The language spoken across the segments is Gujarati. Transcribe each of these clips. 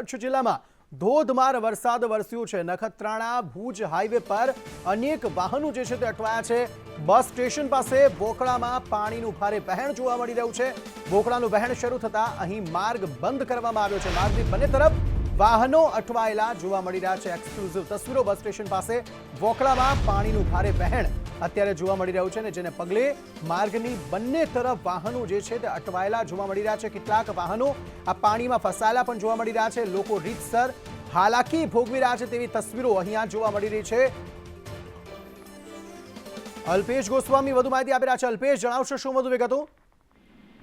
કચ્છ જિલ્લામાં ધોધમાર વરસાદ વરસ્યો છે। નખત્રાણા ભુજ હાઈવે પર અનેક વાહનો જે છે તે અટવાયા છે। બસ સ્ટેશન પાસે બોકડામાં પાણીનું ભારે વહેણ જોવા મળી રહ્યું છે। બોકડાનું વહેણ શરૂ થતાં અહીં માર્ગ બંધ કરવામાં આવ્યો છે। માર્ગની બંને તરફ વાહનો અટવાયેલા જોવા મળી રહ્યા છે। એક્સક્લુઝિવ તસવીરો બસ સ્ટેશન પાસે બોકડામાં પાણીનું ભારે વહેણ અત્યારે જોવા મળી રહ્યું છે ને જેને પગલે માર્ગની બંને તરફ વાહનો જે છે તે અટવાયેલા જોવા મળી રહ્યા છે। કેટલાક વાહનો આ પાણીમાં ફસાયેલા પણ જોવા મળી રહ્યા છે। લોકો રીતસર હાલાકી ભોગવી રહ્યા છે તેવી તસવીરો અહીંયા જોવા મળી રહી છે। અલ્પેશ ગોસ્વામી વધુ માહિતી આપી રહ્યા છે। અલ્પેશ, જણાવશો શું વધુ વિગતો?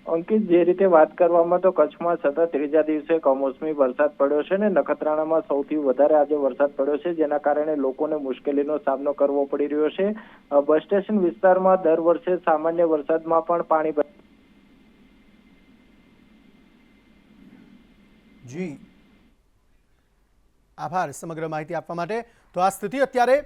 અંકિત, જે રીતે વાત કરવામાં તો કચ્છમાં સતત ત્રીજા દિવસે કમોસમી વરસાદ પડ્યો છે ને નખત્રાણામાં સૌથી વધારે આજે વરસાદ પડ્યો છે, જેના કારણે લોકોને મુશ્કેલીનો સામનો કરવો પડી રહ્યો છે। બસ સ્ટેશન વિસ્તારમાં દર વર્ષે સામાન્ય વરસાદમાં પણ પાણી જી આભાર સમગ્ર માહિતી આપવા માટે। તો આ સ્થિતિ અત્યારે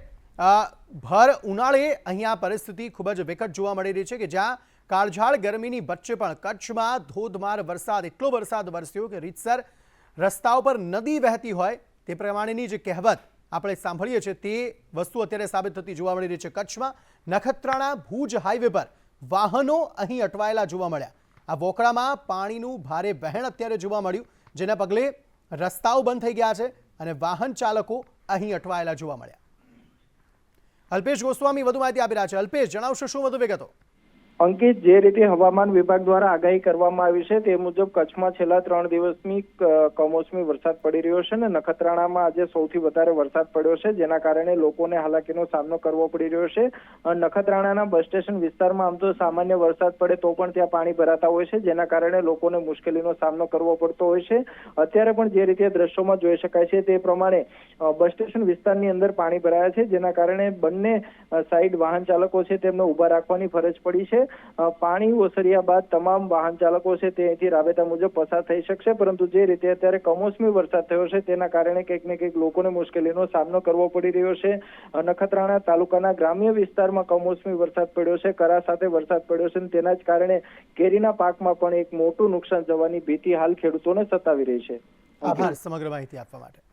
ભર ઉનાળે અહીંયા પરિસ્થિતિ ખૂબ જ વિકટ જોવા મળી રહી છે કે જ્યાં કાળઝાળ ગરમીની વચ્ચે પણ કચ્છમાં ધોધમાર વરસાદ, એટલો વરસાદ વરસ્યો કે રીતસર રસ્તાઓ પર નદી વહેતી હોય તે પ્રમાણેની જે કહેવત આપણે સાંભળીએ છીએ તે વસ્તુ અત્યારે સાબિત થતી જોવા મળી રહી છે। કચ્છમાં નખત્રાણા ભુજ હાઈવે પર વાહનો અહીં અટવાયેલા જોવા મળ્યા। આ બોકડામાં પાણીનું ભારે વહેણ અત્યારે જોવા મળ્યું, જેના પગલે રસ્તાઓ બંધ થઈ ગયા છે અને વાહન ચાલકો અહીં અટવાયેલા જોવા મળ્યા। અલ્પેશ ગોસ્વામી વધુ માહિતી આપી રહ્યા છે। અલ્પેશ, જણાવશો શું વધુ વિગતો? અંકિત, જે રીતે હવામાન વિભાગ દ્વારા આગાહી કરવામાં આવી છે તે મુજબ કચ્છમાં છેલ્લા 3 દિવસની કમોસમી વરસાદ પડી રહ્યો છે ને નખત્રાણામાં આજે સૌથી વધારે વરસાદ પડ્યો છે, જેના કારણે લોકોને હાલાકીનો સામનો કરવો પડી રહ્યો છે। નખત્રાણાના બસ સ્ટેશન વિસ્તારમાં આમ તો સામાન્ય વરસાદ પડે તો પણ ત્યાં પાણી ભરાતા હોય છે, જેના કારણે લોકોને મુશ્કેલીનો સામનો કરવો પડતો હોય છે। અત્યારે પણ જે રીતે દ્રશ્યોમાં જોઈ શકાય છે તે પ્રમાણે બસ સ્ટેશન વિસ્તારની અંદર પાણી ભરાયા છે, જેના કારણે બંને સાઈડ વાહન ચાલકો છે તેમને ઊભા રાખવાની ફરજ પડી છે। પાણી ઓસર્યા બાદ તમામ વાહન ચાલકો છે તે અહીંથી રાબેતા મુજબ પસાર થઈ શકશે, પરંતુ જે રીતે અત્યારે કમોસમી વરસાદ થયો છે તેના કારણે કંઈક ને કંઈક લોકોને મુશ્કેલીનો સામનો કરવો પડી રહ્યો છે। નખત્રાણા તાલુકાના ગ્રામ્ય વિસ્તારમાં કમોસમી વરસાદ પડ્યો છે, કરા સાથે વરસાદ પડ્યો છે, તેના જ કારણે કેરીના પાકમાં પણ એક મોટું નુકસાન જવાની ભીતિ હાલ ખેડૂતોને સતાવી રહી છે। આભાર સમગ્ર માહિતી આપવા માટે।